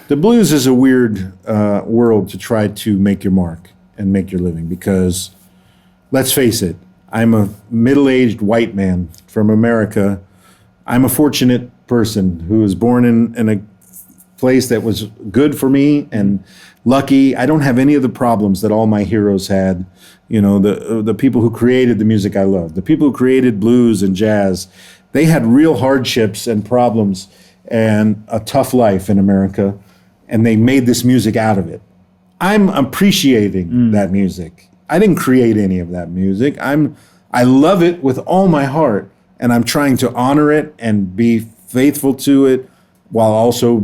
The blues is a weird world to try to make your mark and make your living because, let's face it, I'm a middle-aged white man from America. I'm a fortunate person who was born in a place that was good for me and lucky. I don't have any of the problems that all my heroes had. You know, the people who created the music I love, the people who created blues and jazz, they had real hardships and problems and a tough life in America, and they made this music out of it. I'm appreciating that music. I didn't create any of that music. I love it with all my heart, and I'm trying to honor it and be faithful to it while also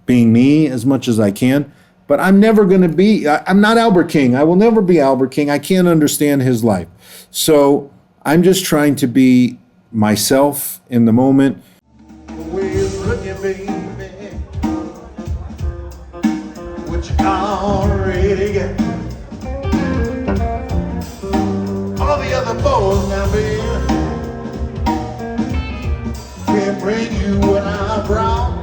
being me as much as I can. But I'm never going to be, I'm not Albert King. I will never be Albert King. I can't understand his life. So I'm just trying to be myself in the moment. What you already get. All the other boys now, baby, can't bring you what I brought.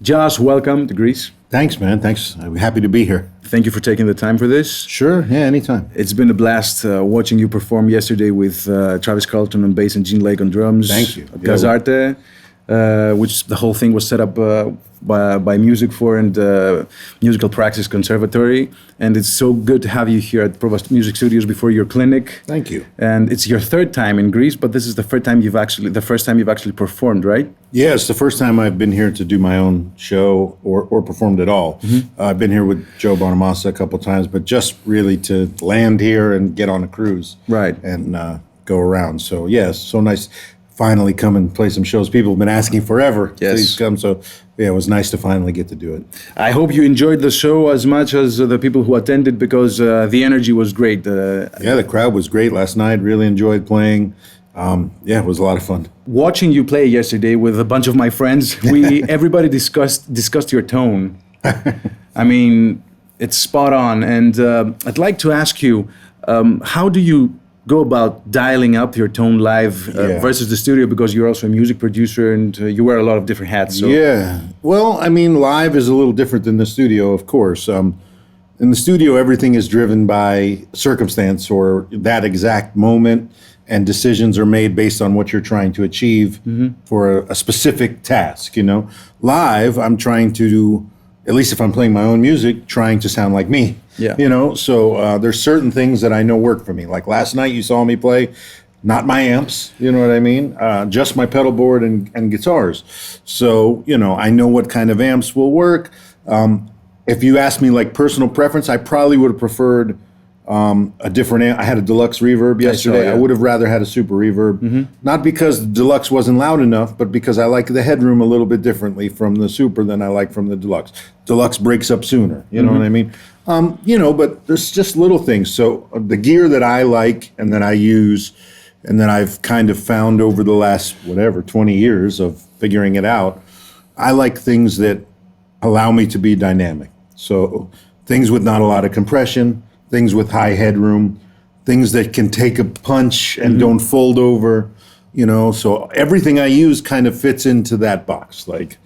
Josh, welcome to Greece. Thanks, man. Thanks. I'm happy to be here. Thank you for taking the time for this. Sure. Yeah, anytime. It's been a blast watching you perform yesterday with Travis Carlton on bass and Gene Lake on drums. Thank you. Gazarte, which the whole thing was set up by Music for and Musical Praxis Conservatory. And it's so good to have you here at Provost Music Studios before your clinic. Thank you. And it's your third time in Greece, but this is the first time you've actually performed, right? Yeah, it's the first time I've been here to do my own show or performed at all. Mm-hmm. I've been here with Joe Bonamassa a couple of times, but just really to land here and get on a cruise. Right. And go around. So, yes, so nice. Finally come and play some shows. People have been asking forever. Yes. Please come. So, yeah, it was nice to finally get to do it. I hope you enjoyed the show as much as the people who attended because the energy was great. Yeah, the crowd was great last night. Really enjoyed playing. Yeah, it was a lot of fun. Watching you play yesterday with a bunch of my friends, everybody discussed your tone. I mean, it's spot on. And I'd like to ask you, how do you go about dialing up your tone live versus the studio, because you're also a music producer and you wear a lot of different hats. So. Yeah, well, I mean, live is a little different than the studio, of course. In the studio, everything is driven by circumstance or that exact moment, and decisions are made based on what you're trying to achieve for a specific task, you know. Live, I'm trying to do, at least if I'm playing my own music, trying to sound like me. Yeah. You know, so there's certain things that I know work for me. Like last night you saw me play, not my amps, you know what I mean? Just my pedalboard and guitars. So, you know, I know what kind of amps will work. If you ask me like personal preference, I probably would have preferred a different amp. I had a deluxe reverb yesterday. I would have rather had a super reverb. Not because the deluxe wasn't loud enough, but because I like the headroom a little bit differently from the super than I like from the deluxe. Deluxe breaks up sooner, you know what I mean? You know, but there's just little things. So the gear that I like and that I use and that I've kind of found over the last, 20 years of figuring it out, I like things that allow me to be dynamic. So things with not a lot of compression, things with high headroom, things that can take a punch and don't fold over, you know. So everything I use kind of fits into that box, like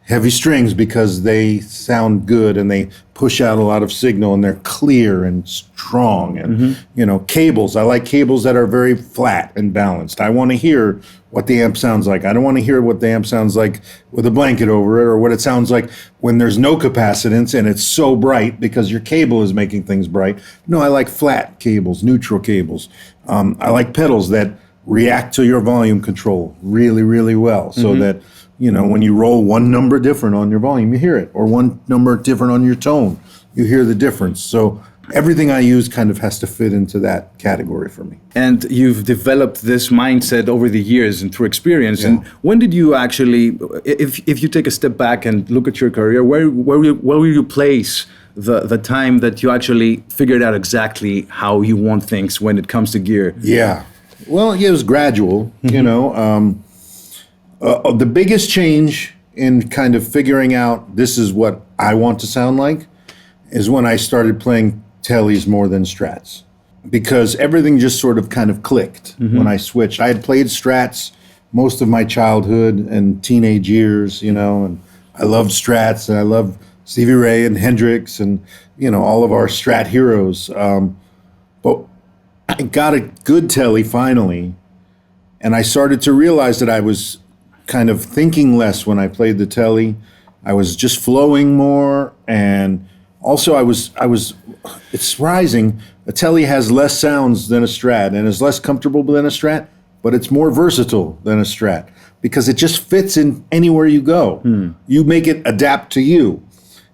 heavy strings because they sound good and they push out a lot of signal and they're clear and strong. And, you know, cables, I like cables that are very flat and balanced. I want to hear what the amp sounds like. I don't want to hear what the amp sounds like with a blanket over it, or what it sounds like when there's no capacitance and it's so bright because your cable is making things bright. No, I like flat cables, neutral cables. I like pedals that react to your volume control really, really well, so that, you know, when you roll one number different on your volume, you hear it, or one number different on your tone, you hear the difference. So everything I use kind of has to fit into that category for me. And you've developed this mindset over the years and through experience. Yeah. And when did you actually, if you take a step back and look at your career, where will you place the time that you actually figured out exactly how you want things when it comes to gear? Yeah. Well, yeah, it was gradual, you know. The biggest change in kind of figuring out this is what I want to sound like is when I started playing Teles more than Strats, because everything just sort of kind of clicked when I switched. I had played Strats most of my childhood and teenage years, you know, and I loved Strats and I loved Stevie Ray and Hendrix and, you know, all of our Strat heroes. But I got a good Tele finally, and I started to realize that I was kind of thinking less when I played the Tele. I was just flowing more, and also it's rising. A Tele has less sounds than a Strat and is less comfortable than a Strat, but it's more versatile than a Strat because it just fits in anywhere you go. You make it adapt to you.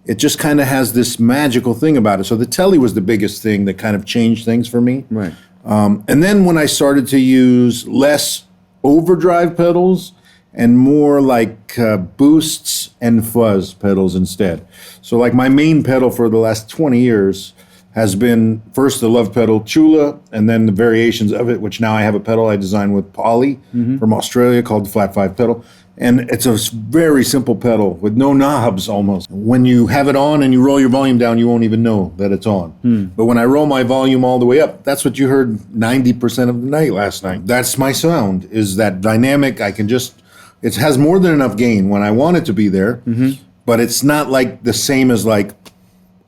It just kind of has this magical thing about it. So the Tele was the biggest thing that kind of changed things for me. Right. And then when I started to use less overdrive pedals and more like boosts and fuzz pedals instead. So like my main pedal for the last 20 years has been first the Love pedal Chula, and then the variations of it, which now I have a pedal I designed with Polly from Australia called the Flat 5 pedal. And it's a very simple pedal with no knobs almost. When you have it on and you roll your volume down, you won't even know that it's on. But when I roll my volume all the way up, that's what you heard 90% of the night last night. That's my sound, is that dynamic. I can just, it has more than enough gain when I want it to be there, but it's not like the same as like,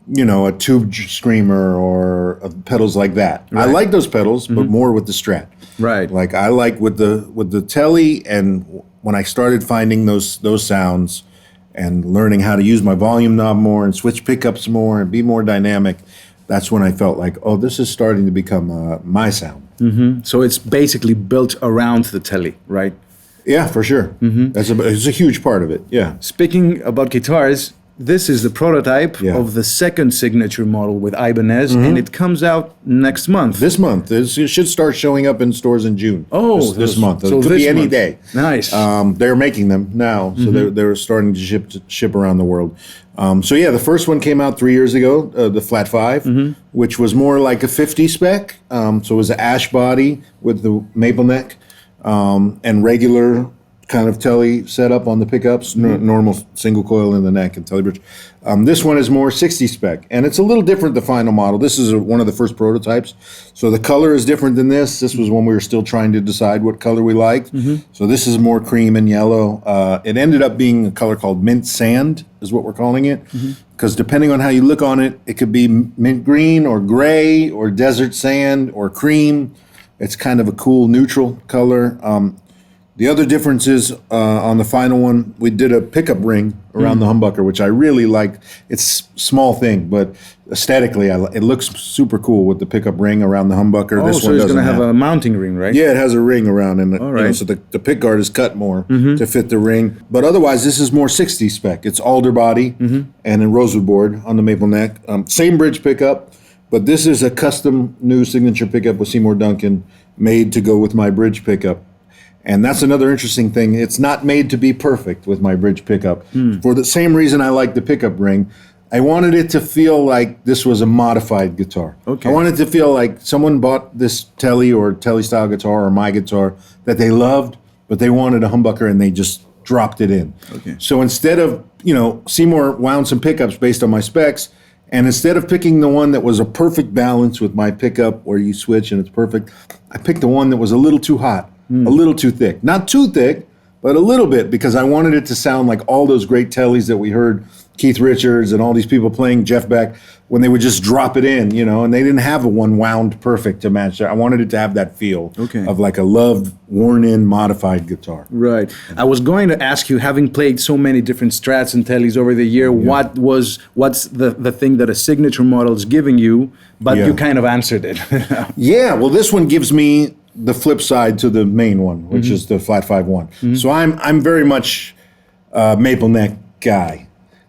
you know, a tube screamer or pedals like that. Right. I like those pedals, but more with the Strat. Right. Like I like with the Tele, and when I started finding those sounds and learning how to use my volume knob more and switch pickups more and be more dynamic, that's when I felt like, oh, this is starting to become my sound. So it's basically built around the Tele, right? Yeah, for sure. It's a huge part of it. Yeah. Speaking about guitars, this is the prototype of the second signature model with Ibanez, and it comes out next month. This month. It should start showing up in stores in June. Oh, this month. So it could be any day. Nice. They're making them now, so they're starting to ship around the world. So yeah, the first one came out 3 years ago, the Flat 5, which was more like a 50 spec. So it was an ash body with the maple neck and regular kind of Tele setup on the pickups, normal single coil in the neck and Tele bridge. This one is more 60 spec, and it's a little different, the final model. This is one of the first prototypes, so the color is different than this. This was when we were still trying to decide what color we liked. So this is more cream and yellow. It ended up being a color called mint sand, is what we're calling it, because depending on how you look on it, it could be mint green or gray or desert sand or cream. It's kind of a cool neutral color. The other difference is on the final one, we did a pickup ring around the humbucker, which I really like. It's a small thing, but aesthetically, it looks super cool with the pickup ring around the humbucker. Oh, this so one it's doesn't going to have a mounting ring, right? Yeah, it has a ring around it. All right. So the pick guard is cut more to fit the ring. But otherwise, this is more 60 spec. It's alder body and a rosewood board on the maple neck. Same bridge pickup, but this is a custom new signature pickup with Seymour Duncan made to go with my bridge pickup. And that's another interesting thing. It's not made to be perfect with my bridge pickup. For the same reason I like the pickup ring, I wanted it to feel like this was a modified guitar. Okay. I wanted it to feel like someone bought this Tele or Tele style guitar or my guitar that they loved, but they wanted a humbucker and they just dropped it in. Okay. So instead of, Seymour wound some pickups based on my specs, and instead of picking the one that was a perfect balance with my pickup where you switch and it's perfect, I picked the one that was a little too hot. A little too thick. Not too thick, but a little bit, because I wanted it to sound like all those great Teles that we heard, Keith Richards and all these people playing Jeff Beck, when they would just drop it in, and they didn't have a one wound perfect to match that. I wanted it to have that feel of like a loved, worn-in, modified guitar. Right. I was going to ask you, having played so many different Strats and Teles over the year, what's the thing that a signature model is giving you, but you kind of answered it. Yeah, well, this one gives me the flip side to the main one, which is the Flat 5-1. So I'm very much a maple neck guy,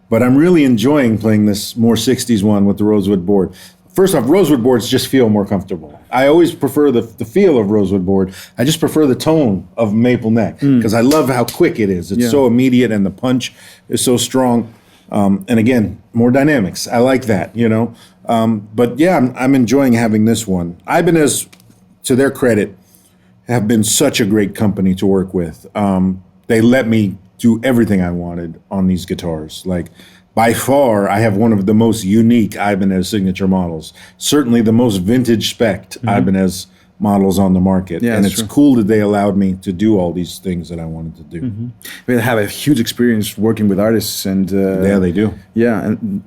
but I'm really enjoying playing this more 60s one with the rosewood board. First off, rosewood boards just feel more comfortable. I always prefer the feel of rosewood board. I just prefer the tone of maple neck because I love how quick it is. It's so immediate and the punch is so strong. And again, more dynamics. I like that, But yeah, I'm enjoying having this one. Ibanez, to their credit, have been such a great company to work with. They let me do everything I wanted on these guitars. Like, by far, I have one of the most unique Ibanez signature models. Certainly the most vintage spec Ibanez models on the market. Yeah, and that's it's true. cool that they allowed me to do all these things that I wanted to do. We have a huge experience working with artists, and Yeah, they do. yeah. And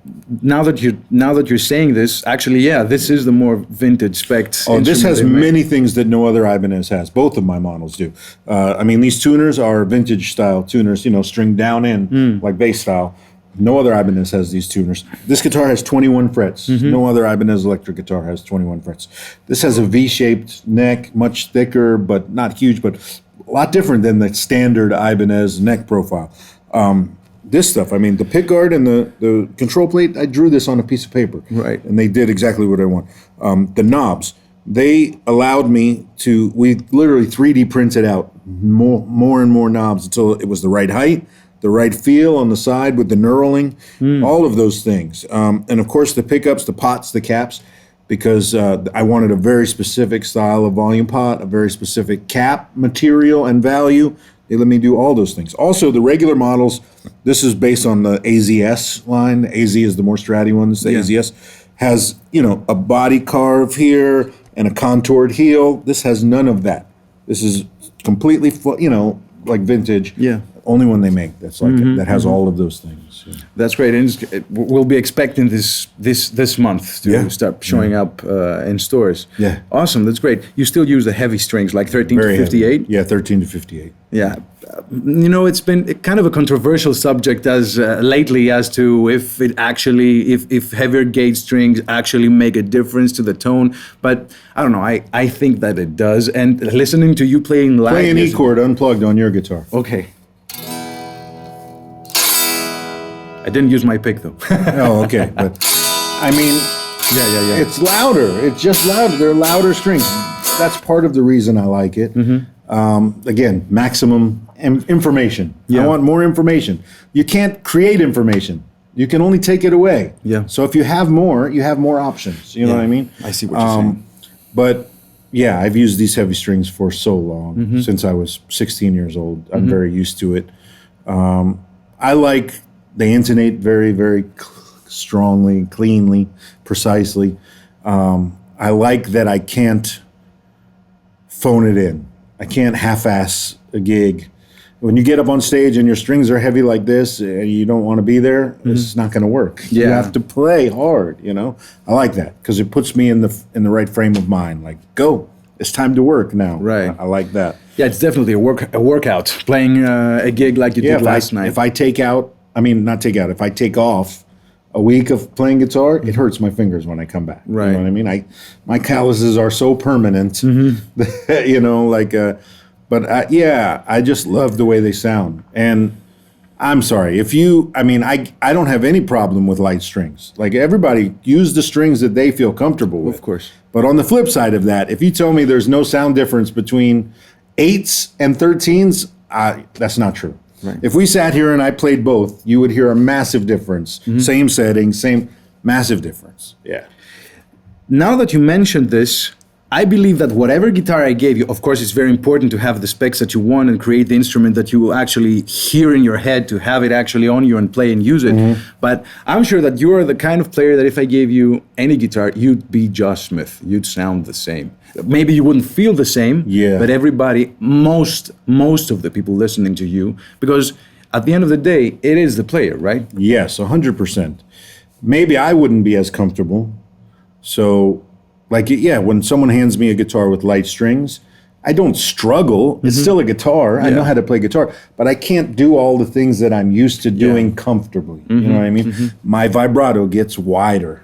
now that you're saying this, actually, yeah, this is the more vintage spec. Oh, this has instrument they make. many things that no other Ibanez has. Both of my models do. I mean, these tuners are vintage style tuners, stringed down in like bass style. No other Ibanez has these tuners. This guitar has 21 frets. No other Ibanez electric guitar has 21 frets. This has a V-shaped neck, much thicker, but not huge, but a lot different than the standard Ibanez neck profile. This stuff, I mean, the pickguard and the control plate, I drew this on a piece of paper. Right. And they did exactly what I want. The knobs, they allowed me to, we literally 3D printed out more and more knobs until it was the right height, the right feel on the side with the knurling, all of those things. And of course the pickups, the pots, the caps, because I wanted a very specific style of volume pot, a very specific cap material and value. They let me do all those things. Also, the regular models, this is based on the AZS line. The AZ is the more stratty one. The AZS has, a body carve here and a contoured heel. This has none of that. This is completely, like vintage. Yeah. Only one they make that's like that has all of those things. Yeah. That's great. And we'll be expecting this month to start showing up in stores. Yeah. Awesome. That's great. You still use the heavy strings, like 13 Very to 58? heavy. Yeah, 13 to 58. Yeah. It's been kind of a controversial subject as lately as to if it actually, if heavier gauge strings actually make a difference to the tone. But I don't know. I think that it does. And listening to you playing live. Play an E chord unplugged on your guitar. Okay. I didn't use my pick though. Oh, okay. But I mean, Yeah. it's louder. It's just louder. They're louder strings. That's part of the reason I like it. Again, maximum information. Yeah. I want more information. You can't create information. You can only take it away. Yeah. So if you have more, you have more options. You know what I mean? I see what you're saying. But yeah, I've used these heavy strings for so long, since I was 16 years old. I'm very used to it. I like, they intonate very, very strongly, cleanly, precisely. I like that I can't phone it in. I can't half-ass a gig. When you get up on stage and your strings are heavy like this and you don't want to be there, it's not going to work. You Yeah. have to play hard, I like that because it puts me in the right frame of mind. Like, go. It's time to work now. Right. I like that. Yeah, it's definitely a workout playing a gig like you did last night. If I take off a week of playing guitar, it hurts my fingers when I come back. Right. You know what I mean? My calluses are so permanent, I just love the way they sound. And I'm sorry, I don't have any problem with light strings. Like, everybody use the strings that they feel comfortable with. Of course. But on the flip side of that, if you tell me there's no sound difference between 8s and 13s, that's not true. Right. If we sat here and I played both, you would hear a massive difference. Same setting, same massive difference. Yeah. Now that you mentioned this, I believe that whatever guitar I gave you, of course, it's very important to have the specs that you want and create the instrument that you actually hear in your head, to have it actually on you and play and use it. But I'm sure that you're the kind of player that if I gave you any guitar, you'd be Josh Smith. You'd sound the same. Maybe you wouldn't feel the same, but everybody, most of the people listening to you, because at the end of the day, it is the player, right? Yes, 100%. Maybe I wouldn't be as comfortable. So, when someone hands me a guitar with light strings, I don't struggle. It's still a guitar. I know how to play guitar, but I can't do all the things that I'm used to doing comfortably. You know what I mean? My vibrato gets wider,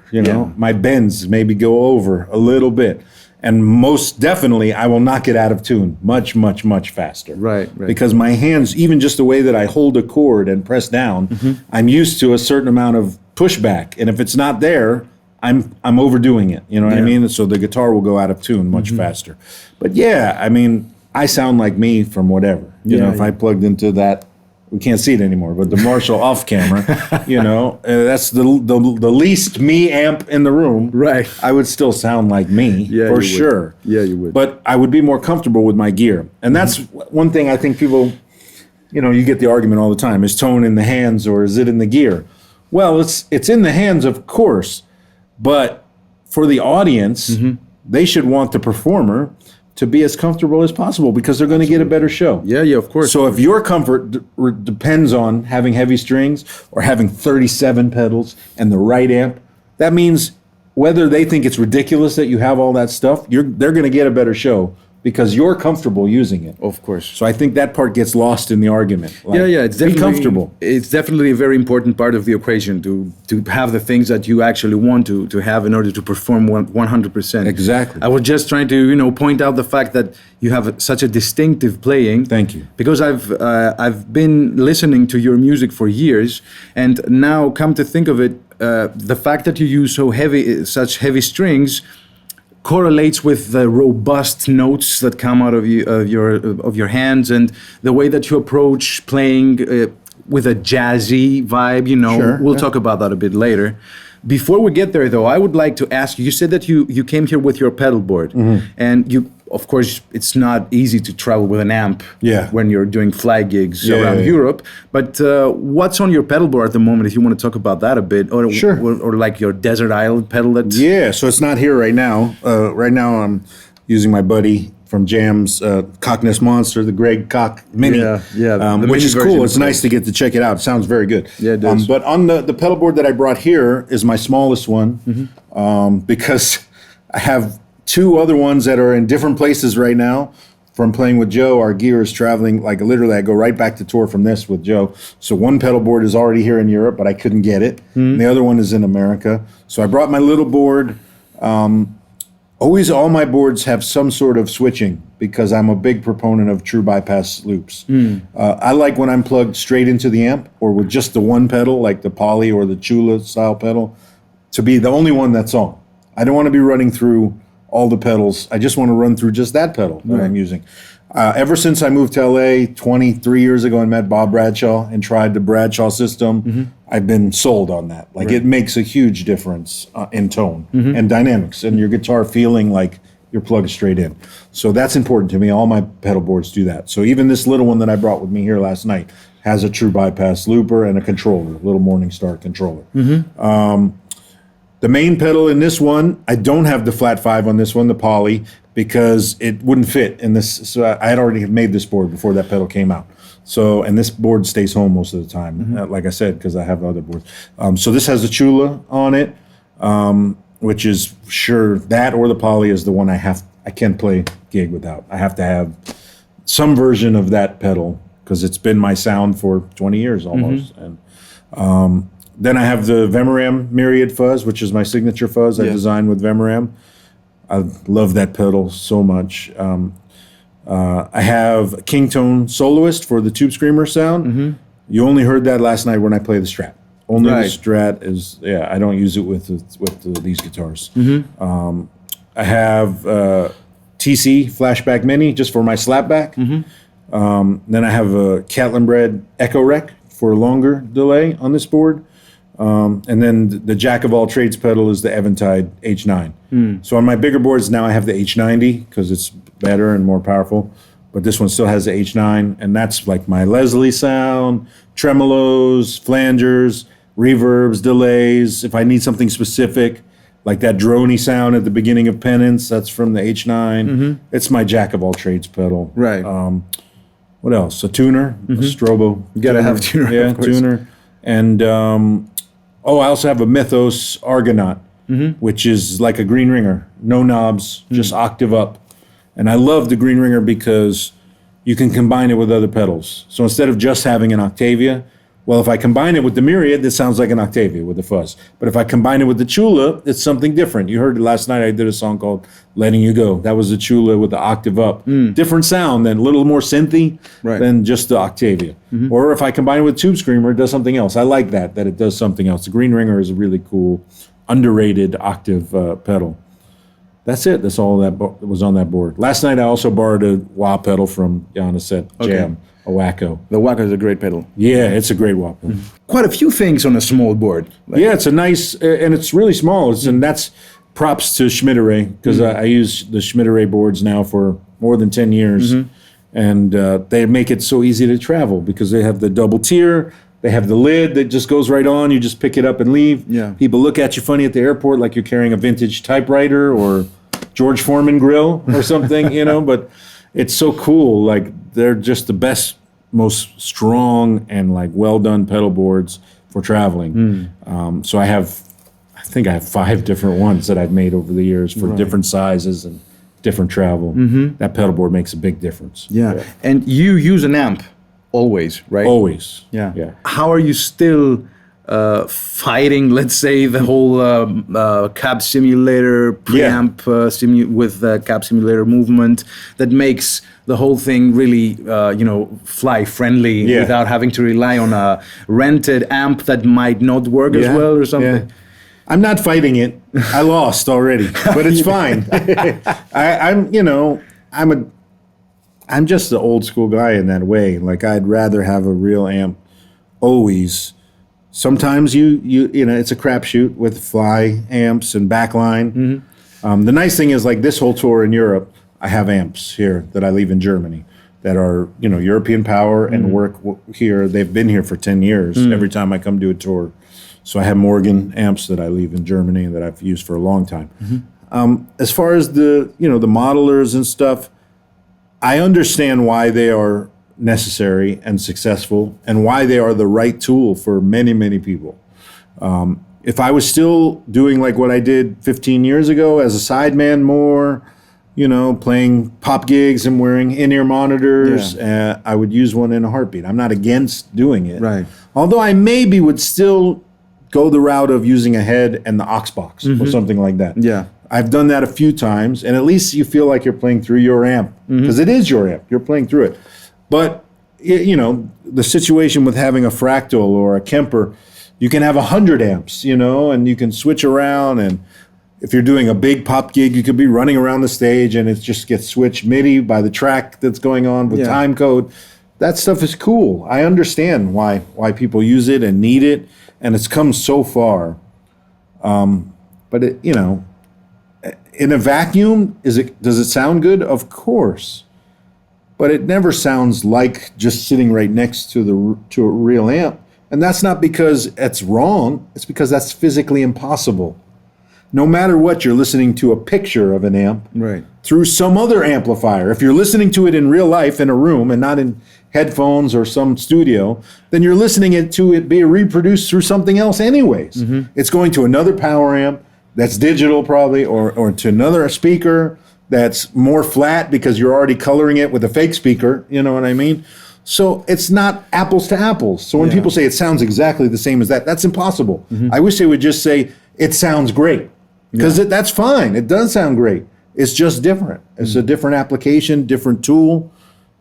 My bends maybe go over a little bit. And most definitely, I will not get out of tune much, much, much faster. Right. Because my hands, even just the way that I hold a chord and press down, I'm used to a certain amount of pushback. And if it's not there, I'm overdoing it. You know what I mean? So the guitar will go out of tune much faster. But I sound like me from whatever. If I plugged into that, we can't see it anymore, but the Marshall off camera, that's the least me amp in the room. Right. I would still sound like me, for sure. Yeah, you would. But I would be more comfortable with my gear. And that's one thing I think people, you get the argument all the time. Is tone in the hands or is it in the gear? Well, it's in the hands, of course. But for the audience, they should want the performer. to be as comfortable as possible because they're going to get a better show. Yeah, of course. So if your comfort depends on having heavy strings or having 37 pedals and the right amp, that means whether they think it's ridiculous that you have all that stuff, they're going to get a better show because you're comfortable using it. Of course. So I think that part gets lost in the argument. Like, It's definitely be comfortable. It's definitely a very important part of the equation to have the things that you actually want to have in order to perform 100%. Exactly. I was just trying to point out the fact that you have such a distinctive playing. Thank you. Because I've been listening to your music for years, and now come to think of it, the fact that you use such heavy strings correlates with the robust notes that come out of your hands and the way that you approach playing with a jazzy vibe. Sure, we'll talk about that a bit later. Before we get there, though, I would like to ask you. You said that you came here with your pedalboard, and you. Of course, it's not easy to travel with an amp when you're doing fly gigs around Europe. But what's on your pedalboard at the moment, if you want to talk about that a bit? Or, sure. Or like your desert island pedal? So it's not here right now. Right now I'm using my buddy from Jam's Cockness Monster, the Greg Koch Mini, which is cool. It's nice to get to check it out. It sounds very good. Yeah, it does. But on the pedalboard that I brought here is my smallest one because I have two other ones that are in different places right now from playing with Joe. Our gear is traveling, like literally I go right back to tour from this with Joe. So one pedalboard is already here in Europe, but I couldn't get it. And the other one is in America. So I brought my little board. Always all my boards have some sort of switching because I'm a big proponent of true bypass loops. I like when I'm plugged straight into the amp or with just the one pedal, like the Poly or the Chula style pedal, to be the only one that's on. I don't want to be running through all the pedals. I just want to run through just that pedal that I'm using. Ever since I moved to LA 23 years ago and met Bob Bradshaw and tried the Bradshaw system, I've been sold on that. Like it makes a huge difference in tone and dynamics and your guitar feeling like you're plugged straight in. So that's important to me. All my pedal boards do that. So even this little one that I brought with me here last night has a true bypass looper and a controller, a little Morningstar controller. The main pedal in this one, I don't have the flat 5 on this one, the Poly, because it wouldn't fit in this. So I had already made this board before that pedal came out. So, and this board stays home most of the time, like I said, because I have other boards. So this has a Chula on it, which is sure that or the Poly is the one I can't play gig without. I have to have some version of that pedal because it's been my sound for 20 years almost. And then I have the Vemoram Myriad fuzz, which is my signature fuzz I designed with Vemoram. I love that pedal so much. I have a King Tone Soloist for the Tube Screamer sound. You only heard that last night when I play the Strat. Only the Strat is, I don't use it with these guitars. I have TC Flashback Mini just for my slapback. Then I have a Catlin Bred Echo Rec for a longer delay on this board. And then the jack of all trades pedal is the Eventide H9. So on my bigger boards now I have the H90 because it's better and more powerful. But this one still has the H9, and that's like my Leslie sound, tremolos, flangers, reverbs, delays. If I need something specific, like that droney sound at the beginning of Penance, that's from the H9. It's my jack of all trades pedal. Right. What else? A tuner, a Strobo. You gotta have a tuner. Yeah, tuner. And I also have a Mythos Argonaut, which is like a green ringer, no knobs, just octave up. And I love the green ringer because you can combine it with other pedals. So instead of just having an Octavia, well, if I combine it with the Myriad, it sounds like an Octavia with the fuzz. But if I combine it with the Chula, it's something different. You heard it last night. I did a song called Letting You Go. That was the Chula with the octave up. Different sound, then a little more synthy than just the Octavia. Or if I combine it with Tube Screamer, it does something else. I like that it does something else. The Green Ringer is a really cool, underrated octave pedal. That's it. That's all that was on that board. Last night I also borrowed a wah pedal from Janisset Jam, a Wacko. The Wacko is a great pedal. Yeah, it's a great wah pedal. Quite a few things on a small board. It's a nice, and it's really small. And that's props to Schmidt-Array, because I use the Schmidt-Array boards now for more than 10 years. And they make it so easy to travel because they have the double tier. They have the lid that just goes right on. You just pick it up and leave. Yeah. People look at you funny at the airport like you're carrying a vintage typewriter or George Foreman grill or something, you know, but it's so cool. Like they're just the best, most strong and like well done pedal boards for traveling. So I think I have 5 different ones that I've made over the years for different sizes and different travel. That pedal board makes a big difference. Yeah. And you use an amp always, right? Always. Yeah. How are you still fighting, let's say, the whole cab simulator preamp with the cab simulator movement that makes the whole thing really, fly friendly without having to rely on a rented amp that might not work as well or something? Yeah. I'm not fighting it. I lost already, but it's fine. I'm just the old school guy in that way. Like I'd rather have a real amp always. Sometimes it's a crapshoot with fly amps and backline. The nice thing is like this whole tour in Europe, I have amps here that I leave in Germany that are, European power and work here. They've been here for 10 years every time I come do a tour. So I have Morgan amps that I leave in Germany that I've used for a long time. As far as the modelers and stuff, I understand why they are necessary and successful and why they are the right tool for many, many people. If I was still doing like what I did 15 years ago as a sideman more, playing pop gigs and wearing in-ear monitors, I would use one in a heartbeat. I'm not against doing it. Right. Although I maybe would still go the route of using a head and the aux box or something like that. Yeah. I've done that a few times, and at least you feel like you're playing through your amp, because it is your amp. You're playing through it. But, the situation with having a Fractal or a Kemper, you can have 100 amps, and you can switch around. And if you're doing a big pop gig, you could be running around the stage, and it just gets switched MIDI by the track that's going on with time code. That stuff is cool. I understand why people use it and need it, and it's come so far. But in a vacuum, does it sound good? Of course, but it never sounds like just sitting right next to a real amp. And that's not because it's wrong. It's because that's physically impossible. No matter what, you're listening to a picture of an amp through some other amplifier. If you're listening to it in real life in a room and not in headphones or some studio, then you're listening to it be reproduced through something else anyways. It's going to another power amp that's digital probably, or to another speaker that's more flat because you're already coloring it with a fake speaker, you know what I mean? So it's not apples to apples. So when people say it sounds exactly the same as that, that's impossible. I wish they would just say, it sounds great. Because that's fine. It does sound great. It's just different. It's a different application, different tool,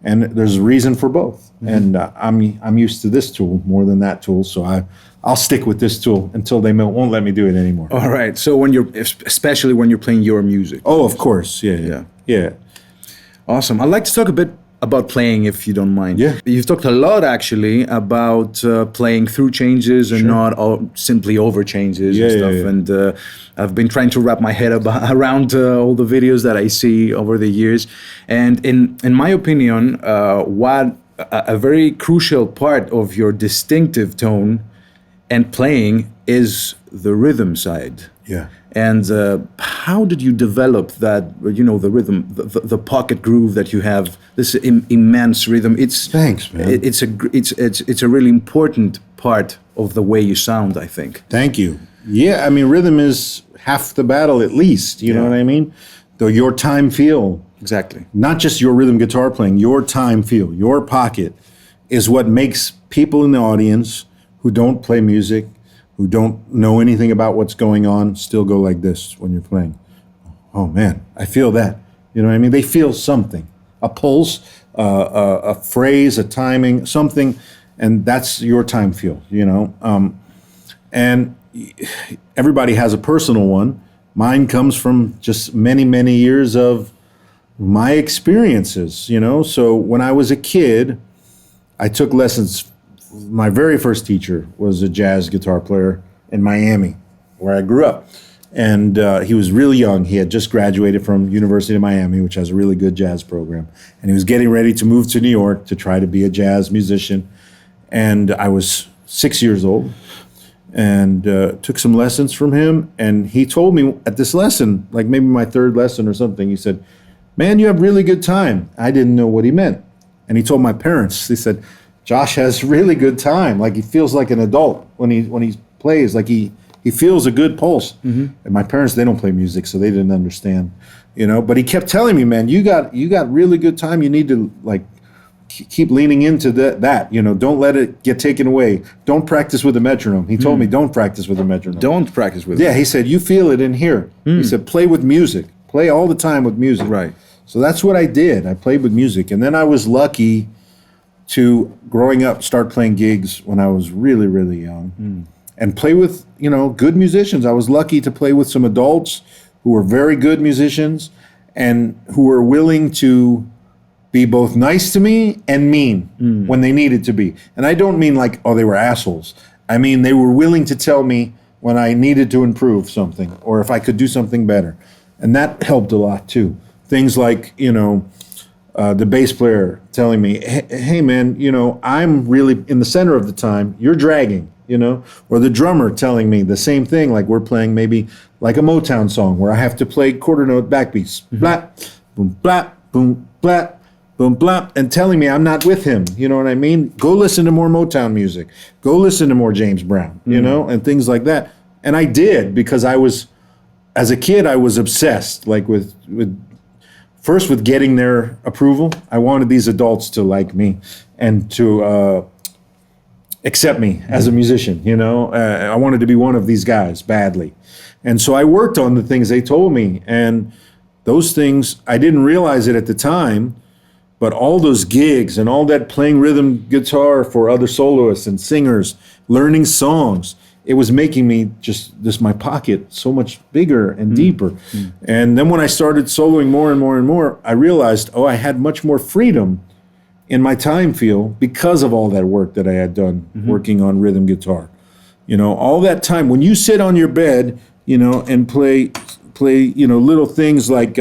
and there's a reason for both. And I'm used to this tool more than that tool, so I'll stick with this tool until they won't let me do it anymore. All right. So especially when you're playing your music. Oh, of course. Yeah. Awesome. I'd like to talk a bit about playing, if you don't mind. Yeah. You've talked a lot, actually, about playing through changes and not simply over changes and stuff. Yeah. And I've been trying to wrap my head around all the videos that I see over the years. And in my opinion, what a very crucial part of your distinctive tone and playing is the rhythm side. Yeah. And how did you develop that, the rhythm, the pocket groove that you have, this immense rhythm? Thanks, man. It's a really important part of the way you sound, I think. Thank you. Yeah, I mean, rhythm is half the battle at least, you know what I mean? Though your time feel. Exactly. Not just your rhythm guitar playing, your time feel, your pocket is what makes people in the audience who don't play music, who don't know anything about what's going on, still go like this when you're playing. Oh man, I feel that. You know what I mean? They feel something, a pulse, a phrase, a timing, something, and that's your time feel, And everybody has a personal one. Mine comes from just many, many years of my experiences, So when I was a kid, I took lessons. My very first teacher was a jazz guitar player in Miami, where I grew up. And he was really young. He had just graduated from University of Miami, which has a really good jazz program. And he was getting ready to move to New York to try to be a jazz musician. And I was 6 years old. and took some lessons from him. And he told me at this lesson, like maybe my third lesson or something, he said, "Man, you have really good time." I didn't know what he meant. And he told my parents, he said, "Josh has really good time. Like he feels like an adult when he plays, like he feels a good pulse." And my parents, they don't play music, so they didn't understand, but he kept telling me, "Man, you got really good time. You need to like keep leaning into that, don't let it get taken away. Don't practice with a metronome." He told me, "Don't practice with a metronome. Don't practice with Yeah, he said, "You feel it in here." He said, "Play with music. Play all the time with music." Right. So that's what I did. I played with music. And then I was lucky to, growing up, start playing gigs when I was really, really young and play with, good musicians. I was lucky to play with some adults who were very good musicians and who were willing to be both nice to me and mean when they needed to be. And I don't mean like, oh, they were assholes. I mean, they were willing to tell me when I needed to improve something or if I could do something better. And that helped a lot too. Things like, the bass player telling me, hey man, I'm really in the center of the time, you're dragging, or the drummer telling me the same thing, like we're playing maybe like a Motown song where I have to play quarter note backbeats, blah, boom, blah, boom, blah, boom, blah, and telling me I'm not with him, you know what I mean? Go listen to more Motown music, go listen to more James Brown, and things like that. And I did, because as a kid, I was obsessed, like with getting their approval. I wanted these adults to like me and to accept me as a musician, I wanted to be one of these guys badly. And so I worked on the things they told me. And those things, I didn't realize it at the time, but all those gigs and all that playing rhythm guitar for other soloists and singers, learning songs, it was making me my pocket so much bigger and deeper. And then when I started soloing more and more and more, I realized, I had much more freedom in my time feel because of all that work that I had done working on rhythm guitar. All that time, when you sit on your bed, and play, little things like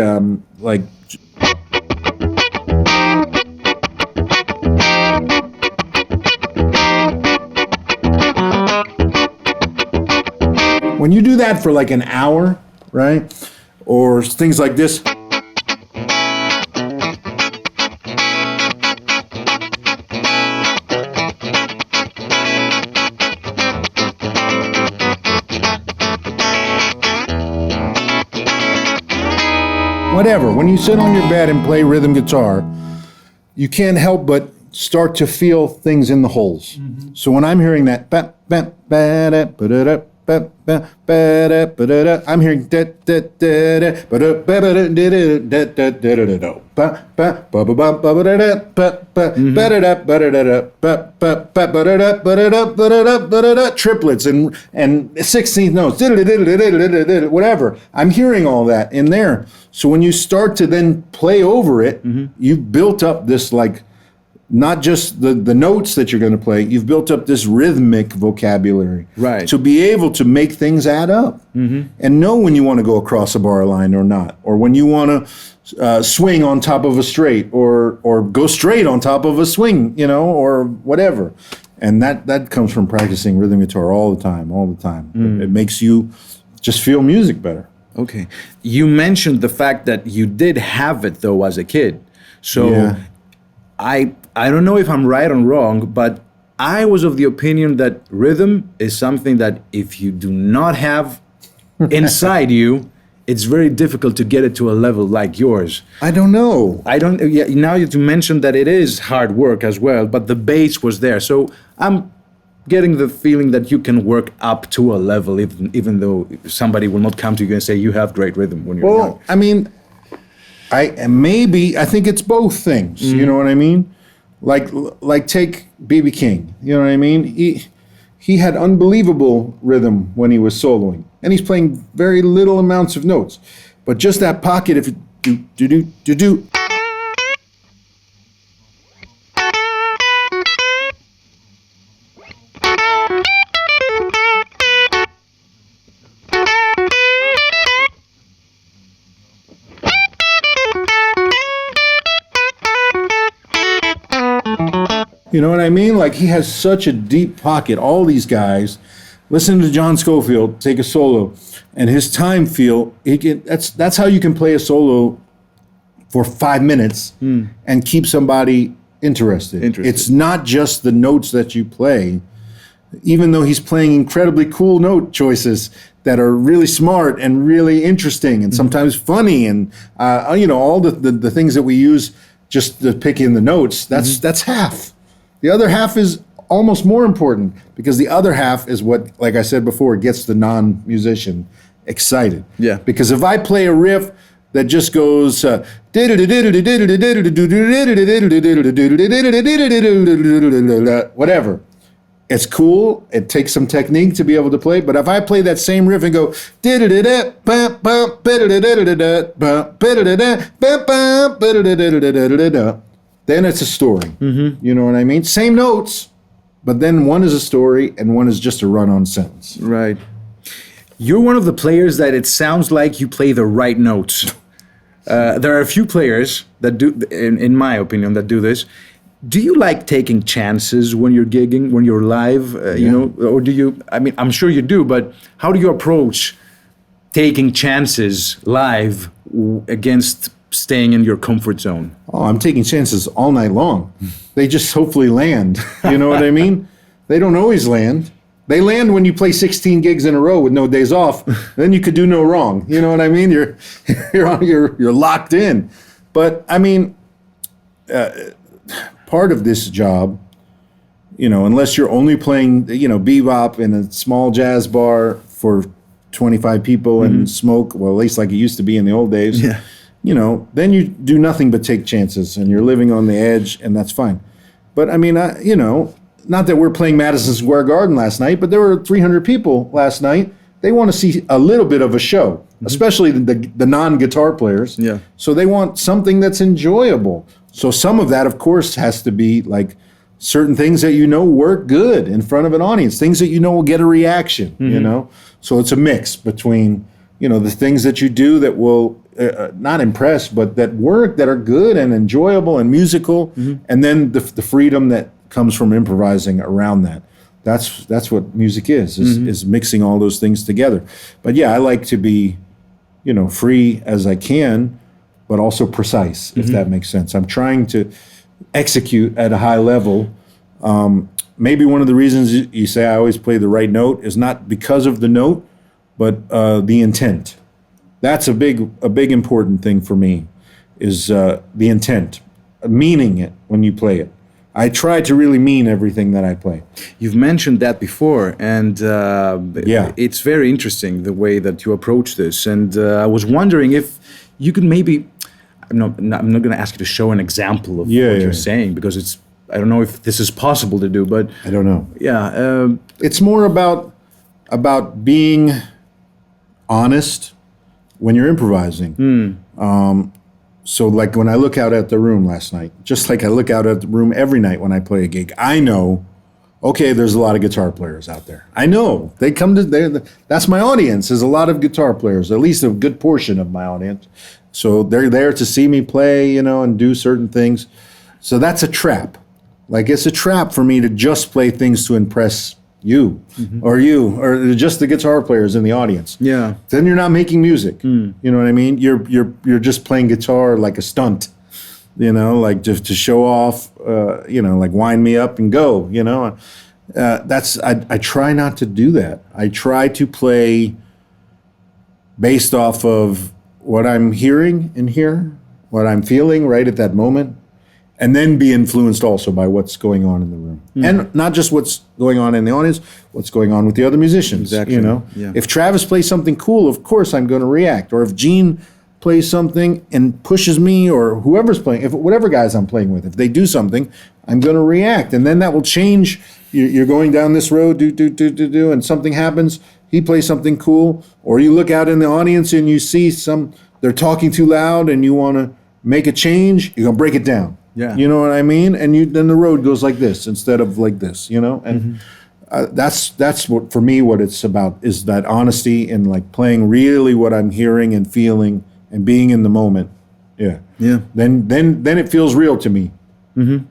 when you do that for like an hour, right? Or things like this. Whatever, when you sit on your bed and play rhythm guitar, you can't help but start to feel things in the holes. So when I'm hearing that, I'm hearing triplets and 16th notes, whatever. I'm hearing all that in there. So when you start to then play over it, you've built up this like, not just the notes that you're going to play, you've built up this rhythmic vocabulary. Right. To be able to make things add up and know when you want to go across a bar line or not, or when you want to swing on top of a straight or go straight on top of a swing, or whatever. And that comes from practicing rhythm guitar all the time. It makes you just feel music better. Okay. You mentioned the fact that you did have it, though, as a kid. So Yeah. I don't know if I'm right or wrong, but I was of the opinion that rhythm is something that if you do not have inside you, it's very difficult to get it to a level like yours. I don't know. Yeah, now you mentioned that it is hard work as well, but the base was there. So I'm getting the feeling that you can work up to a level, even though somebody will not come to you and say you have great rhythm when you're young. I mean, I think it's both things. You know what I mean? Like take B.B. King. You know what I mean? He had unbelievable rhythm when he was soloing, and he's playing very little amounts of notes, but just that pocket, if you do. You know what I mean? Like he has such a deep pocket. All these guys, Listen to John Scofield take a solo, and his time feel. That's how you can play a solo for 5 minutes and keep somebody interested. It's not just the notes that you play, even though he's playing incredibly cool note choices that are really smart and really interesting and sometimes funny, and all the things that we use just to pick in the notes. That's half. The other half is almost more important, because the other half is what, like I said before, gets the non-musician excited. Yeah. Because if I play a riff that just goes whatever, it's cool. It takes some technique to be able to play. But if I play that same riff and go, then it's a story. You know what I mean? Same notes, but then one is a story and one is just a run-on sentence. Right. You're one of the players that it sounds like you play the right notes. There are a few players that do, in my opinion, that do this. Do you like taking chances when you're gigging, when you're live, or do you, I mean, I'm sure you do, but how do you approach taking chances live against staying in your comfort zone? Oh, I'm taking chances all night long. They just hopefully land. You know what I mean? They don't always land. They land when you play 16 gigs in a row with no days off. Then you could do no wrong. You know what I mean? You're locked in. But I mean, part of this job, unless you're only playing, bebop in a small jazz bar for 25 people and smoke, well, at least like it used to be in the old days. Yeah. Then you do nothing but take chances, and you're living on the edge, and that's fine. But I mean, not that we're playing Madison Square Garden last night, but there were 300 people last night. They want to see a little bit of a show, especially the non-guitar players. Yeah. So they want something that's enjoyable. So some of that, of course, has to be like certain things that work good in front of an audience, things that will get a reaction, So it's a mix between, the things that you do that will not impress, but that work, that are good and enjoyable and musical, and then the freedom that comes from improvising around that. That's what music is mixing all those things together. But yeah, I like to be, free as I can, but also precise, if that makes sense. I'm trying to execute at a high level. Maybe one of the reasons you say I always play the right note is not because of the note, but the intent. That's a big important thing for me, is the intent, meaning it when you play it. I try to really mean everything that I play. You've mentioned that before, and it's very interesting the way that you approach this. And I was wondering if you could maybe, I'm not going to ask you to show an example of what you're saying, because I don't know if this is possible to do, but I don't know. Yeah, it's more about being honest when you're improvising. So like when I look out at the room last night, just like I look out at the room every night when I play a gig, I know, okay, there's a lot of guitar players out there. I know they come to that's my audience. There's a lot of guitar players, at least a good portion of my audience. So they're there to see me play, and do certain things. So that's a trap. Like it's a trap for me to just play things to impress you or just the guitar players in the audience. Yeah. Then you're not making music. You know what I mean? You're just playing guitar like a stunt, like just to show off, like wind me up and go, I try not to do that. I try to play based off of what I'm hearing in here, what I'm feeling right at that moment, and then be influenced also by what's going on in the room. And not just what's going on in the audience, what's going on with the other musicians. Exactly. Yeah. If Travis plays something cool, of course I'm going to react. Or if Gene plays something and pushes me, or whoever's playing, whatever guys I'm playing with, if they do something, I'm going to react. And then that will change. You're going down this road, do, and something happens. He plays something cool. Or you look out in the audience and you see they're talking too loud and you want to make a change, you're going to break it down. Yeah. You know what I mean? And then the road goes like this instead of like this, And that's what, for me, what it's about, is that honesty and like playing really what I'm hearing and feeling and being in the moment. Yeah. Yeah. Then it feels real to me.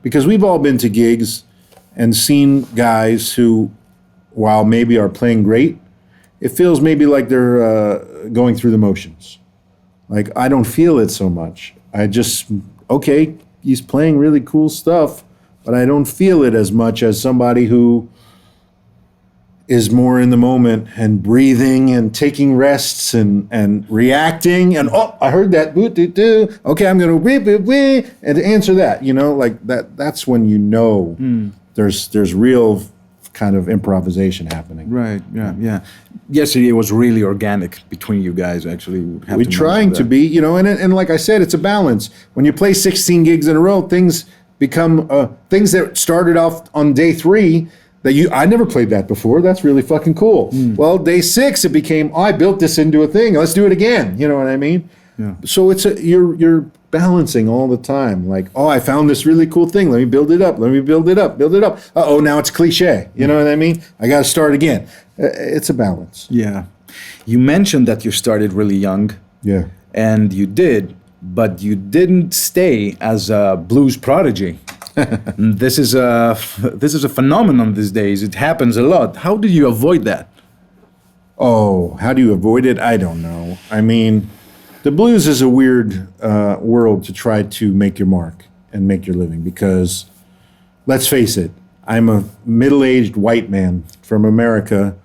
Because we've all been to gigs and seen guys who while maybe are playing great, it feels maybe like they're going through the motions. Like, I don't feel it so much. I just, okay, he's playing really cool stuff, but I don't feel it as much as somebody who is more in the moment and breathing and taking rests and reacting and, oh, I heard that, okay, I'm going to and answer that, you know, like that's when you know there's real kind of improvisation happening. Right, yeah. Yesterday it was really organic between you guys, actually. We're trying to be, you know, and like I said, it's a balance. When you play 16 gigs in a row, things become, things that started off on day 3, I never played that before. That's really fucking cool. Well, day 6, it became, I built this into a thing. Let's do it again. You know what I mean? Yeah. So you're balancing all the time. Like, oh, I found this really cool thing. Let me build it up. Let me build it up. Build it up. Uh-oh, now it's cliche. You know what I mean? I got to start again. It's a balance. Yeah. You mentioned that you started really young. Yeah. And you did, but you didn't stay as a blues prodigy. This is a phenomenon these days. It happens a lot. How did you avoid that? Oh, how do you avoid it? I don't know. I mean, the blues is a weird world to try to make your mark and make your living because, let's face it, I'm a middle-aged white man from America.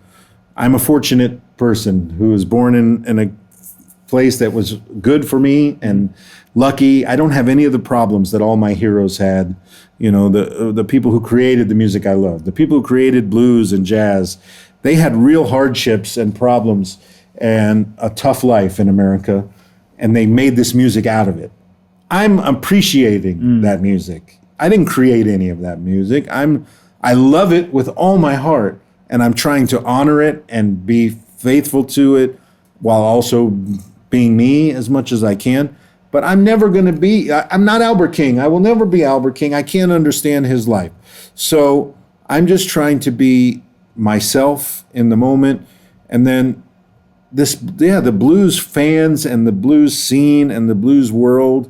I'm a fortunate person who was born in a place that was good for me and lucky. I don't have any of the problems that all my heroes had. You know, the people who created the music I love, the people who created blues and jazz, they had real hardships and problems and a tough life in America, and they made this music out of it. I'm appreciating that music. I didn't create any of that music. I love it with all my heart, and I'm trying to honor it and be faithful to it while also being me as much as I can. But I'm never going to be, I'm not Albert King. I will never be Albert King. I can't understand his life. So I'm just trying to be myself in the moment. And then the blues fans and the blues scene and the blues world,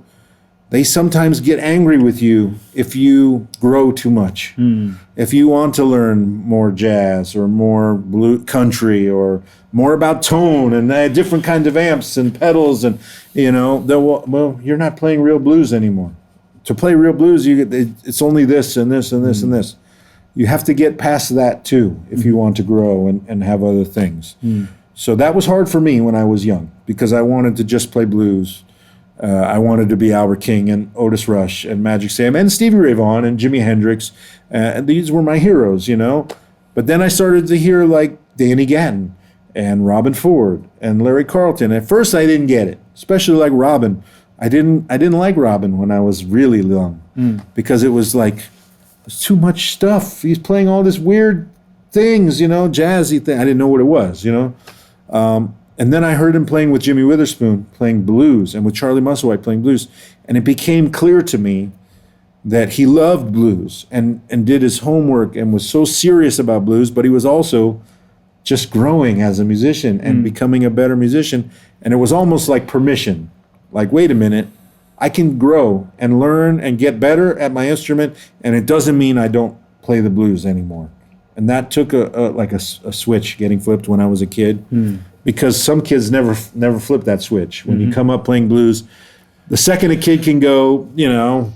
they sometimes get angry with you if you grow too much. If you want to learn more jazz or more country or more about tone and different kinds of amps and pedals, and you know, well, you're not playing real blues anymore. To play real blues, it's only this and this and this and this. You have to get past that too if you want to grow and have other things. So that was hard for me when I was young because I wanted to just play blues. I wanted to be Albert King and Otis Rush and Magic Sam and Stevie Ray Vaughan and Jimi Hendrix. And these were my heroes, you know. But then I started to hear like Danny Gatton and Robin Ford and Larry Carlton. At first I didn't get it, especially like Robin. I didn't like Robin when I was really young because it was like, there's too much stuff. He's playing all this weird things, you know, jazzy thing. I didn't know what it was, you know. And then I heard him playing with Jimmy Witherspoon, playing blues, and with Charlie Musselwhite playing blues. And it became clear to me that he loved blues and did his homework and was so serious about blues, but he was also just growing as a musician and becoming a better musician. And it was almost like permission. Like, wait a minute, I can grow and learn and get better at my instrument, and it doesn't mean I don't play the blues anymore. And that took a switch getting flipped when I was a kid. Because some kids never flip that switch. When you come up playing blues, the second a kid can go, you know,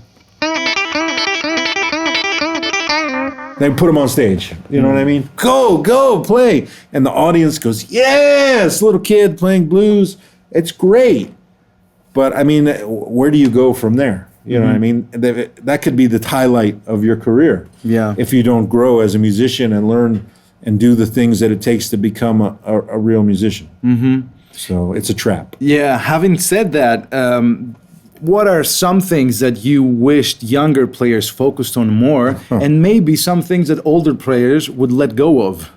they put them on stage. You know what I mean? Go, play. And the audience goes, yes, little kid playing blues. It's great. But, I mean, where do you go from there? You know what I mean? That could be the highlight of your career. Yeah. If you don't grow as a musician and learn and do the things that it takes to become a real musician. So it's a trap. Yeah, having said that, what are some things that you wished younger players focused on more, and maybe some things that older players would let go of?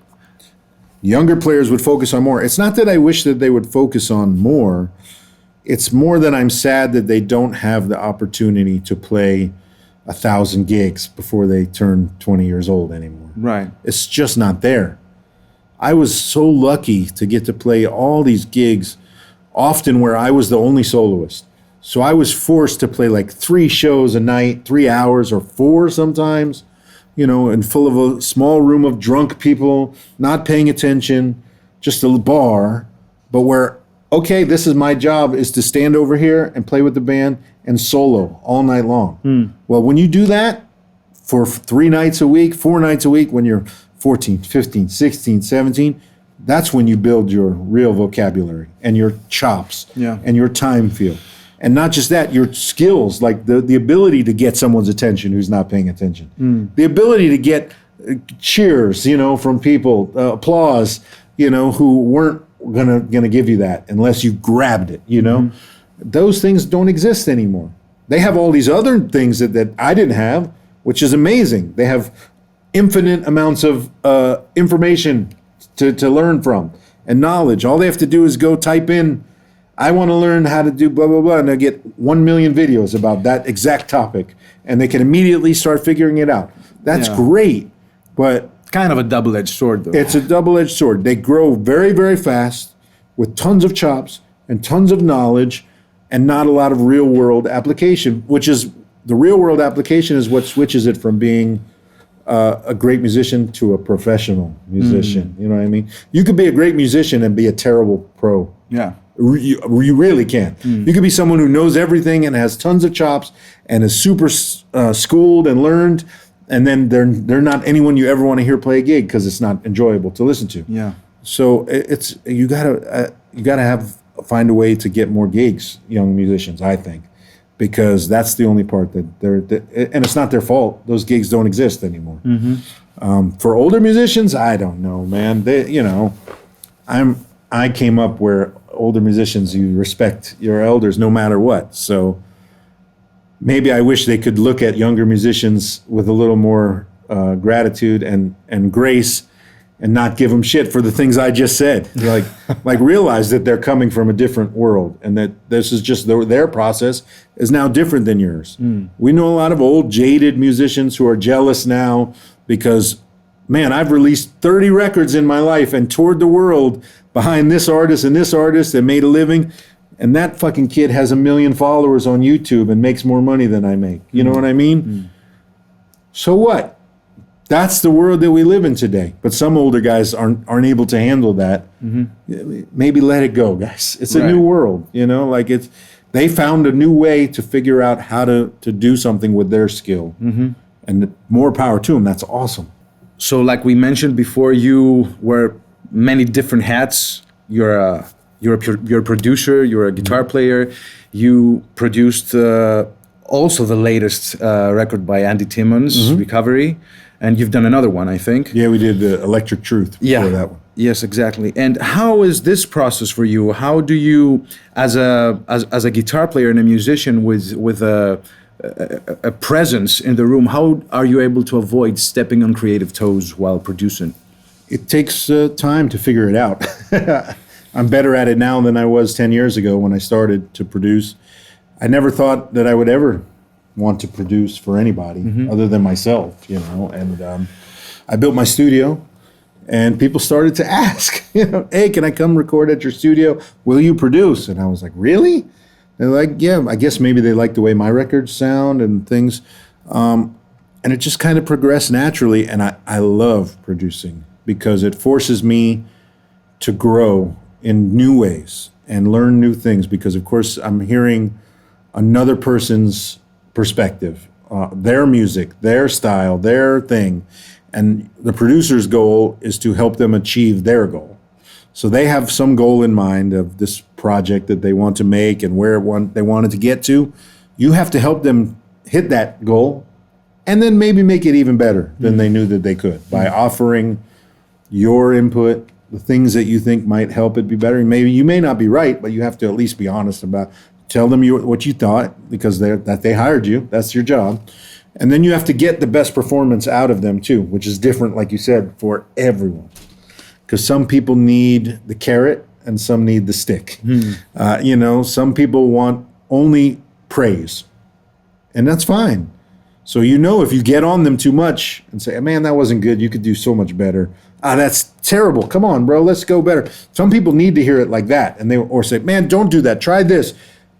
Younger players would focus on more. It's not that I wish that they would focus on more. It's more that I'm sad that they don't have the opportunity to play 1,000 gigs before they turn 20 years old anymore. Right. It's just not there. I was so lucky to get to play all these gigs, often where I was the only soloist. So I was forced to play like 3 shows a night, 3 hours or 4 sometimes. and full of a small room of drunk people, not paying attention, just a bar, but where, okay, this is my job, is to stand over here and play with the band and solo all night long. Well, when you do that for 3 nights a week, 4 nights a week, when you're 14, 15, 16, 17, that's when you build your real vocabulary and your chops and your time feel. And not just that, your skills, like the ability to get someone's attention who's not paying attention. The ability to get cheers, from people, applause, who weren't gonna give you that unless you grabbed it, Those things don't exist anymore. They have all these other things that I didn't have, which is amazing. They have infinite amounts of information to learn from and knowledge. All they have to do is go type in, I want to learn how to do blah, blah, blah, and they'll get 1 million videos about that exact topic, and they can immediately start figuring it out. That's great, but kind of a double-edged sword, though. It's a double-edged sword. They grow very, very fast with tons of chops and tons of knowledge and not a lot of real-world application, which is, the real-world application is what switches it from being a great musician to a professional musician. You know what I mean? You could be a great musician and be a terrible pro. Yeah. You really can. You could be someone who knows everything and has tons of chops and is super schooled and learned, and then they're not anyone you ever want to hear play a gig because it's not enjoyable to listen to. Yeah. So it's you gotta find a way to get more gigs, young musicians, I think, because that's the only part that and it's not their fault. Those gigs don't exist anymore. For older musicians, I don't know, man. I came up where older musicians, you respect your elders no matter what. So maybe I wish they could look at younger musicians with a little more gratitude and grace, and not give them shit for the things I just said. Like realize that they're coming from a different world, and that this is just their process is now different than yours. We know a lot of old jaded musicians who are jealous now because, man, I've released 30 records in my life and toured the world behind this artist and made a living, and that fucking kid has 1 million followers on YouTube and makes more money than I make. You know what I mean? So what? That's the world that we live in today. But some older guys aren't able to handle that. Maybe let it go, guys. It's a new world, they found a new way to figure out how to do something with their skill. And more power to them. That's awesome. So like we mentioned before, you wear many different hats. You're a producer, you're a guitar player. You produced also the latest record by Andy Timmons, Recovery. And you've done another one, I think. Yeah, we did the Electric Truth before that one. Yes, exactly. And how is this process for you? How do you, as a guitar player and a musician with a presence in the room, how are you able to avoid stepping on creative toes while producing? It takes time to figure it out. I'm better at it now than I was 10 years ago when I started to produce. I never thought that I would ever want to produce for anybody other than myself, and I built my studio, and people started to ask, hey, can I come record at your studio? Will you produce? And I was like, really? They're like, yeah, I guess maybe they like the way my records sound and things. And it just kind of progressed naturally, and I love producing because it forces me to grow in new ways and learn new things, because of course I'm hearing another person's perspective, their music, their style, their thing, and the producer's goal is to help them achieve their goal. So they have some goal in mind of this project that they want to make and where they want it to get to. You have to help them hit that goal and then maybe make it even better than they knew that they could by offering your input, the things that you think might help it be better. Maybe you may not be right, but you have to at least be honest about it. Tell them what you thought, because they hired you. That's your job. And then you have to get the best performance out of them too, which is different, like you said, for everyone. Because some people need the carrot and some need the stick. Some people want only praise, and that's fine. So if you get on them too much and say, man, that wasn't good, you could do so much better. That's terrible. Come on, bro, let's go better. Some people need to hear it like that, or say, man, don't do that. Try this.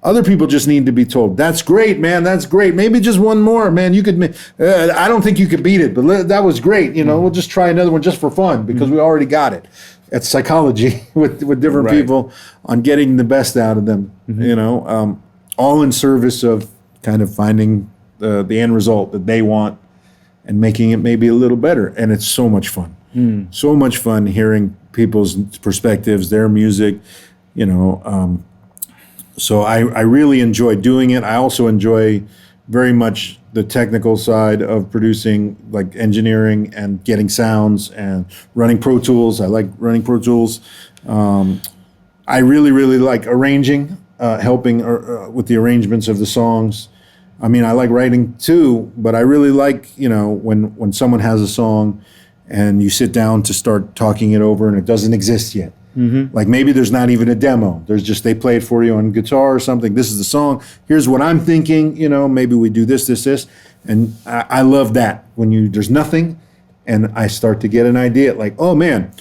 Other people just need to be told, that's great, man, that's great. Maybe just one more, man. You could, I don't think you could beat it, but that was great. You know, we'll just try another one just for fun because we already got it. It's psychology with different people on getting the best out of them, you know, all in service of kind of finding the end result that they want and making it maybe a little better. And it's so much fun. So much fun hearing people's perspectives, their music, you know. So I really enjoy doing it. I also enjoy very much the technical side of producing, like engineering and getting sounds and running Pro Tools. I like running Pro Tools. I really like arranging, helping with the arrangements of the songs. I mean, I like writing too, but I really like, you know, when someone has a song and you sit down to start talking it over and it doesn't exist yet. Like maybe there's not even a demo. There's just, they play it for you on guitar or something. This is the song. Here's what I'm thinking, you know, maybe we do this. And I love that when there's nothing and I start to get an idea like, oh man,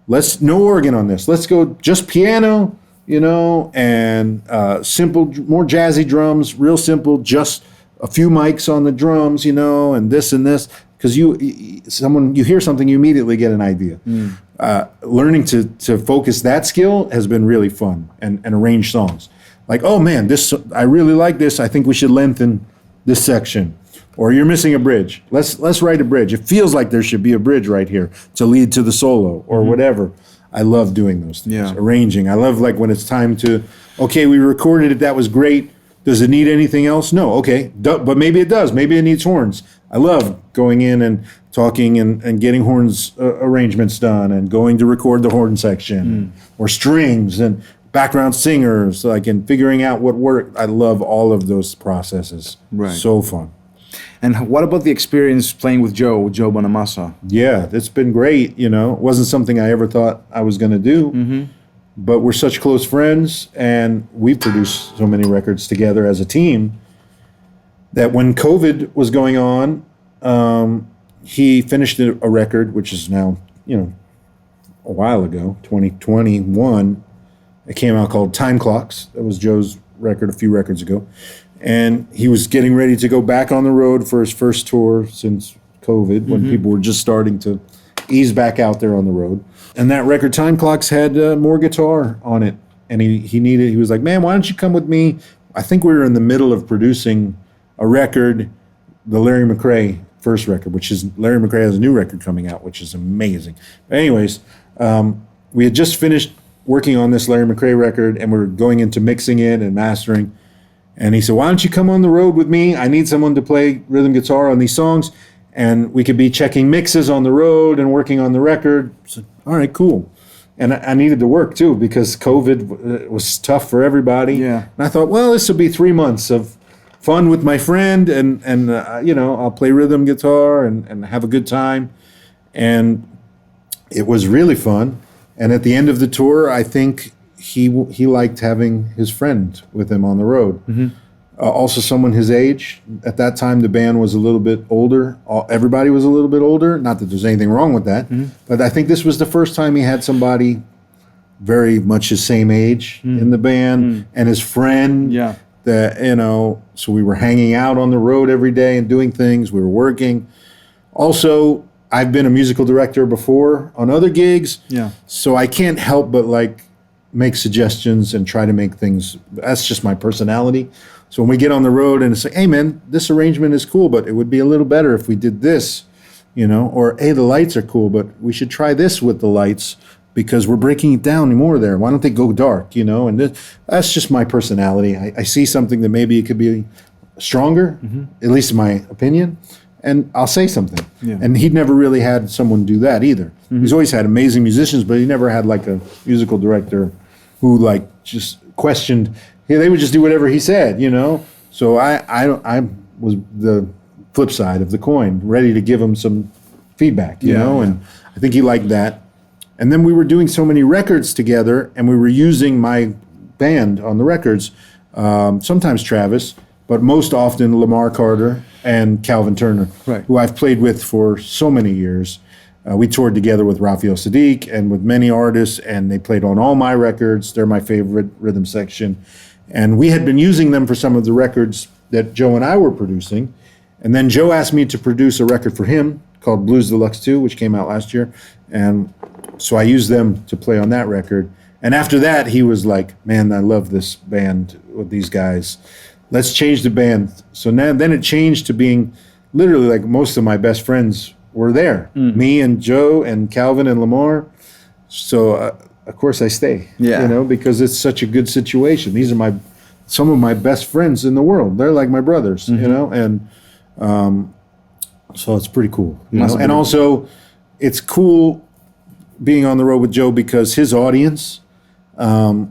no organ on this. Let's go just piano, you know, and simple, more jazzy drums, real simple, just a few mics on the drums, you know, and this. Because you hear something, you immediately get an idea. Learning to focus that skill has been really fun, and arrange songs. Like, oh man, I really like this. I think we should lengthen this section. Or you're missing a bridge. Let's write a bridge. It feels like there should be a bridge right here to lead to the solo or whatever. I love doing those things. Yeah. Arranging. I love like when it's time to, okay, we recorded it. That was great. Does it need anything else? No. Okay. But maybe it does. Maybe it needs horns. I love going in and talking and getting horns arrangements done and going to record the horn section or strings and background singers, like, and figuring out what work. I love all of those processes. Right. So fun. And what about the experience playing with Joe Bonamassa? Yeah, it's been great. You know, it wasn't something I ever thought I was going to do, but we're such close friends and we've produced so many records together as a team that when COVID was going on, he finished a record, which is now, you know, a while ago, 2021. It came out called Time Clocks. That was Joe's record a few records ago. And he was getting ready to go back on the road for his first tour since COVID, when people were just starting to ease back out there on the road. And that record, Time Clocks, had more guitar on it. And he was like, man, why don't you come with me? I think we were in the middle of producing a record, the Larry McRae first record, which is, Larry McRae has a new record coming out, which is amazing. But anyways, we had just finished working on this Larry McRae record and we were going into mixing it and mastering. And he said, why don't you come on the road with me? I need someone to play rhythm guitar on these songs. And we could be checking mixes on the road and working on the record. I said, all right, cool. And I needed to work too because COVID was tough for everybody. Yeah. And I thought, well, this will be 3 months of fun with my friend and you know, I'll play rhythm guitar and have a good time. And it was really fun. And at the end of the tour, I think he liked having his friend with him on the road. Also someone his age. At that time, the band was a little bit older. Everybody was a little bit older. Not that there's anything wrong with that. But I think this was the first time he had somebody very much his same age in the band and his friend. Yeah. That, you know, so we were hanging out on the road every day and doing things. We were working. Also, I've been a musical director before on other gigs. Yeah. So I can't help but like make suggestions and try to make things. That's just my personality. So when we get on the road and say, hey man, this arrangement is cool, but it would be a little better if we did this, you know, or hey, the lights are cool, but we should try this with the lights because we're breaking it down more there. Why don't they go dark, you know? And that's just my personality. I see something that maybe it could be stronger, at least in my opinion, and I'll say something. Yeah. And he'd never really had someone do that either. He's always had amazing musicians, but he never had like a musical director who like just questioned. They would just do whatever he said, you know? So I was the flip side of the coin, ready to give him some feedback, you know? And I think he liked that. And then we were doing so many records together, and we were using my band on the records, sometimes Travis, but most often Lamar Carter and Calvin Turner, who I've played with for so many years. We toured together with Raphael Sadiq and with many artists, and they played on all my records. They're my favorite rhythm section. And we had been using them for some of the records that Joe and I were producing. And then Joe asked me to produce a record for him called Blues Deluxe 2, which came out last year. And so I used them to play on that record. And after that, he was like, man, I love this band with these guys. Let's change the band. So then it changed to being literally like most of my best friends were there. Me and Joe and Calvin and Lamar. So, of course, I stay, because it's such a good situation. These are some of my best friends in the world. They're like my brothers, and so it's pretty cool. And also, it's cool being on the road with Joe because his audience, they're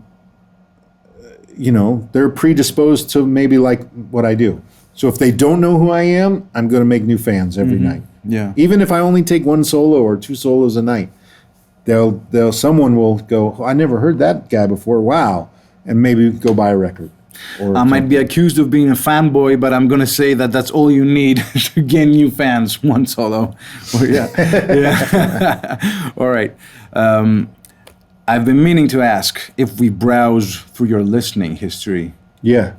predisposed to maybe like what I do. So if they don't know who I am, I'm going to make new fans every night. Yeah. Even if I only take one solo or two solos a night, someone will go, oh, I never heard that guy before. Wow. And maybe go buy a record. I might be accused of being a fanboy, but I'm going to say that that's all you need to gain new fans, one solo. Yeah. All right. I've been meaning to ask, if we browse through your listening history,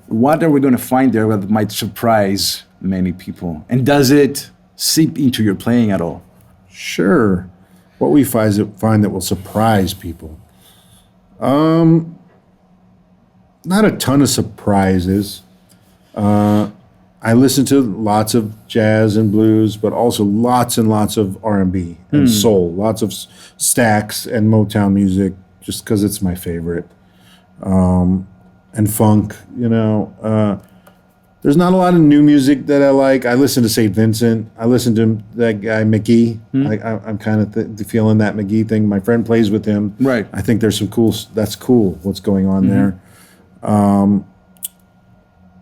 what are we going to find there that might surprise many people? And does it seep into your playing at all? Sure. What we find that will surprise people? Not a ton of surprises. I listen to lots of jazz and blues, but also lots and lots of R&B and soul, lots of Stax and Motown music, just because it's my favorite. And funk, There's not a lot of new music that I like. I listen to St. Vincent. I listen to that guy McGee. I'm kind of feeling that McGee thing. My friend plays with him. Right. I think there's some that's cool what's going on there.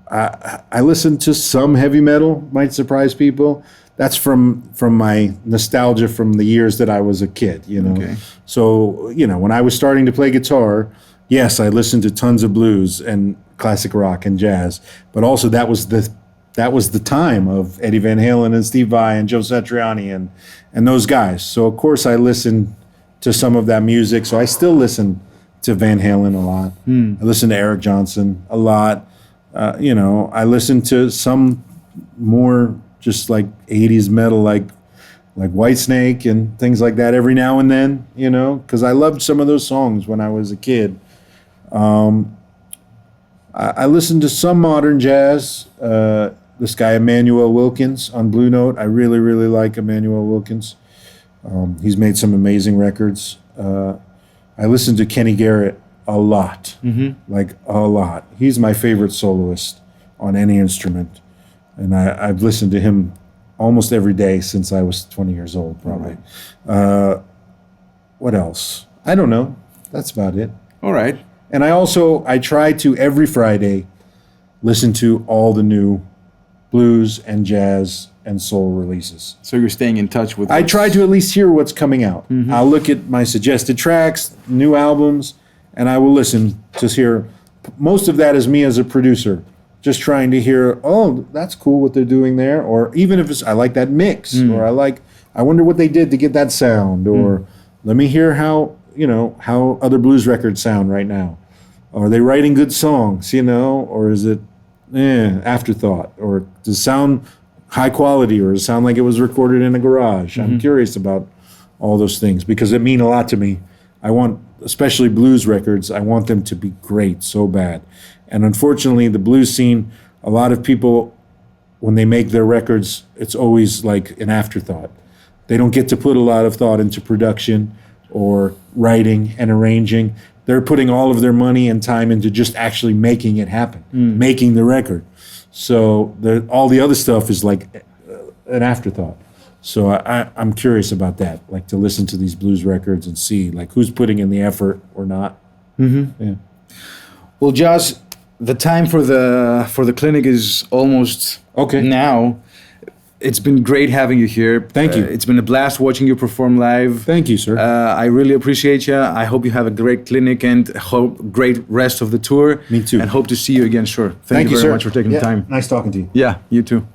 I listen to some heavy metal, might surprise people. That's from my nostalgia from the years that I was a kid, Okay. So, when I was starting to play guitar, yes, I listened to tons of blues and classic rock and jazz, but also that was the time of Eddie Van Halen and Steve Vai and Joe Satriani and those guys. So of course I listened to some of that music. So I still listen to Van Halen a lot. I listen to Eric Johnson a lot. I listen to some more just like 80s metal, like Whitesnake and things like that every now and then, because I loved some of those songs when I was a kid. I listen to some modern jazz. This guy, Emmanuel Wilkins, on Blue Note. I really, really like Emmanuel Wilkins. He's made some amazing records. I listen to Kenny Garrett a lot, like a lot. He's my favorite soloist on any instrument. And I've listened to him almost every day since I was 20 years old, probably. Right. What else? I don't know. That's about it. All right. And I try to every Friday listen to all the new blues and jazz and soul releases. So you're staying in touch with I try to at least hear what's coming out. I'll look at my suggested tracks, new albums, and I will listen to hear. Most of that is me as a producer, just trying to hear, oh, that's cool what they're doing there. Or even if I like that mix, or I wonder what they did to get that sound, or let me hear how other blues records sound right now. Are they writing good songs, or is it afterthought? Or does it sound high quality, or does it sound like it was recorded in a garage? I'm curious about all those things because it mean a lot to me. I want, especially blues records, I want them to be great so bad. And unfortunately, the blues scene, a lot of people, when they make their records, it's always like an afterthought. They don't get to put a lot of thought into production or writing and arranging. They're putting all of their money and time into just actually making it happen, making the record. So all the other stuff is like an afterthought. So I'm curious about that, like to listen to these blues records and see like who's putting in the effort or not. Yeah. Well, Josh, the time for the clinic is almost now. It's been great having you here. Thank you. It's been a blast watching you perform live. Thank you, sir. I really appreciate you. I hope you have a great clinic and great rest of the tour. Me too. And hope to see you again, sure. Thank you very much for taking the time. Nice talking to you. Yeah, you too.